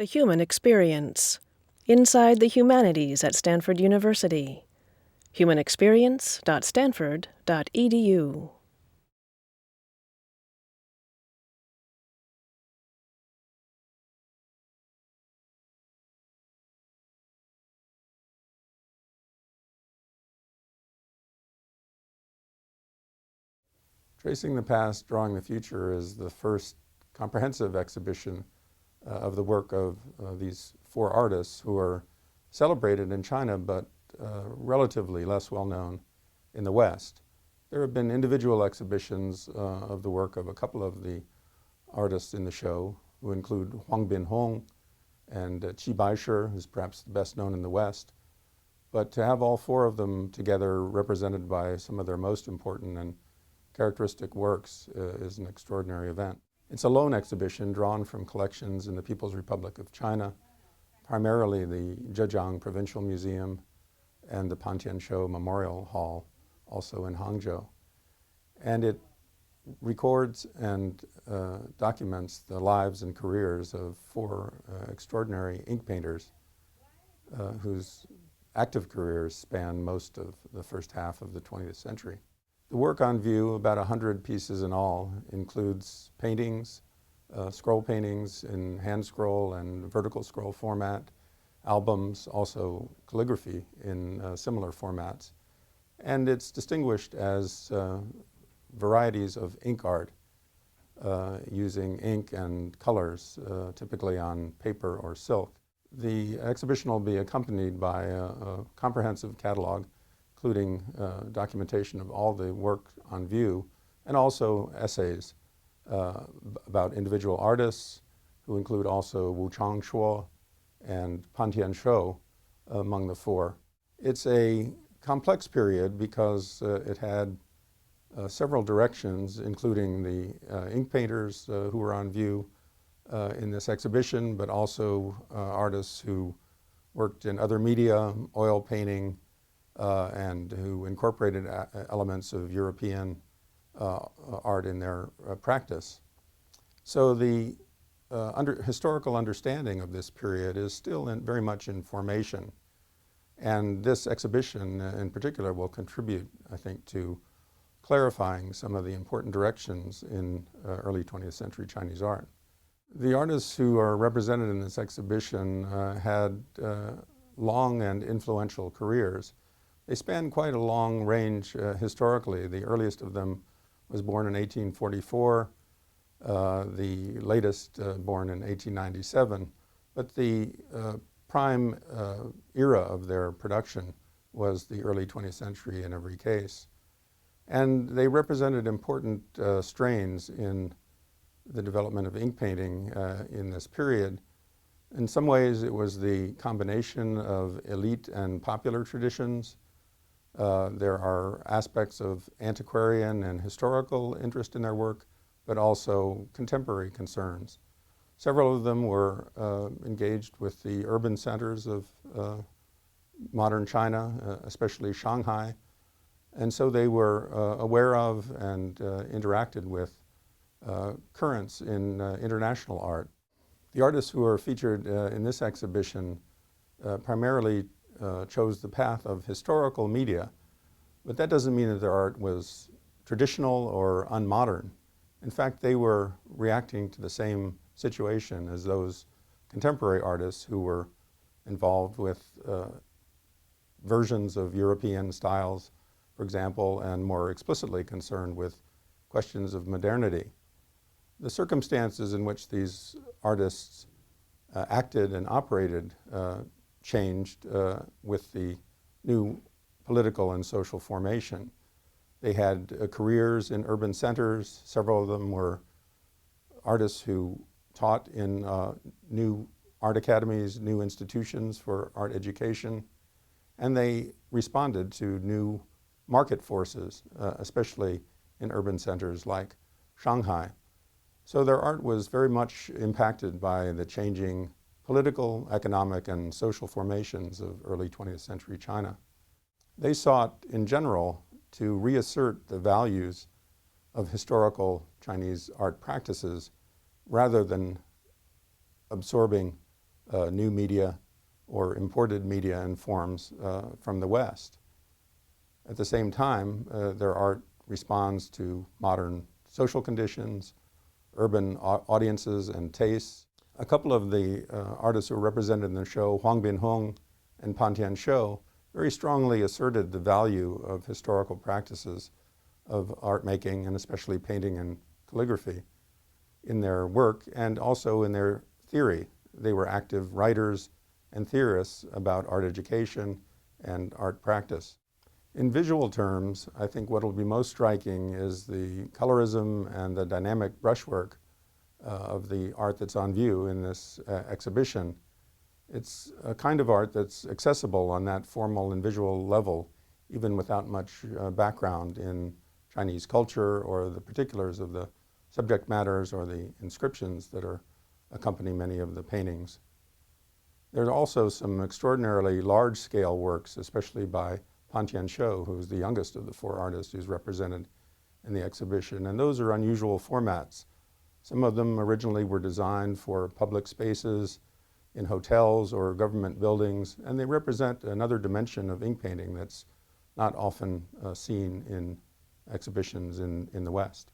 The Human Experience. Inside the Humanities at Stanford University. humanexperience.stanford.edu. Tracing the Past, Drawing the Future is the first comprehensive exhibition of the work of these four artists who are celebrated in China but relatively less well known in the West. There have been individual exhibitions of the work of a couple of the artists in the show, who include Huang Binhong and Qi Baishe, who's perhaps the best known in the West. But to have all four of them together represented by some of their most important and characteristic works is an extraordinary event. It's a lone exhibition drawn from collections in the People's Republic of China, primarily the Zhejiang Provincial Museum and the Pantianshou Memorial Hall, also in Hangzhou. And it records and documents the lives and careers of four extraordinary ink painters whose active careers span most of the first half of the 20th century. The work on view, about 100 pieces in all, includes paintings, scroll paintings in hand scroll and vertical scroll format, albums, also calligraphy in similar formats. And it's distinguished as varieties of ink art using ink and colors, typically on paper or silk. The exhibition will be accompanied by a comprehensive catalog including documentation of all the work on view, and also essays about individual artists, who include also Wu Changshuo and Pantianshou among the four. It's a complex period because it had several directions, including the ink painters who were on view in this exhibition, but also artists who worked in other media, oil painting, and who incorporated elements of European art in their practice. So the historical understanding of this period is still very much in formation. And this exhibition in particular will contribute, I think, to clarifying some of the important directions in early 20th century Chinese art. The artists who are represented in this exhibition had long and influential careers. They span quite a long range historically. The earliest of them was born in 1844, the latest born in 1897, but the prime era of their production was the early 20th century in every case. And they represented important strains in the development of ink painting in this period. In some ways, it was the combination of elite and popular traditions. There are aspects of antiquarian and historical interest in their work, but also contemporary concerns. Several of them were engaged with the urban centers of modern China, especially Shanghai, and so they were aware of and interacted with currents in international art. The artists who are featured in this exhibition primarily chose the path of historical media, but that doesn't mean that their art was traditional or unmodern. In fact, they were reacting to the same situation as those contemporary artists who were involved with versions of European styles, for example, and more explicitly concerned with questions of modernity. The circumstances in which these artists acted and operated changed with the new political and social formation. They had careers in urban centers. Several of them were artists who taught in new art academies, new institutions for art education, and they responded to new market forces, especially in urban centers like Shanghai. So their art was very much impacted by the changing political, economic, and social formations of early 20th century China. They sought, in general, to reassert the values of historical Chinese art practices rather than absorbing new media or imported media and forms from the West. At the same time, their art responds to modern social conditions, urban audiences and tastes. A couple of the artists who were represented in the show, Huang Binhong and Pan Tianshou, very strongly asserted the value of historical practices of art making, and especially painting and calligraphy, in their work and also in their theory. They were active writers and theorists about art education and art practice. In visual terms, I think what will be most striking is the colorism and the dynamic brushwork of the art that's on view in this exhibition. It's a kind of art that's accessible on that formal and visual level, even without much background in Chinese culture or the particulars of the subject matters or the inscriptions that accompany many of the paintings. There's also some extraordinarily large-scale works, especially by Pan Tianshou, who's the youngest of the four artists who's represented in the exhibition, and those are unusual formats. Some of them originally were designed for public spaces, in hotels or government buildings, and they represent another dimension of ink painting that's not often seen in exhibitions in the West.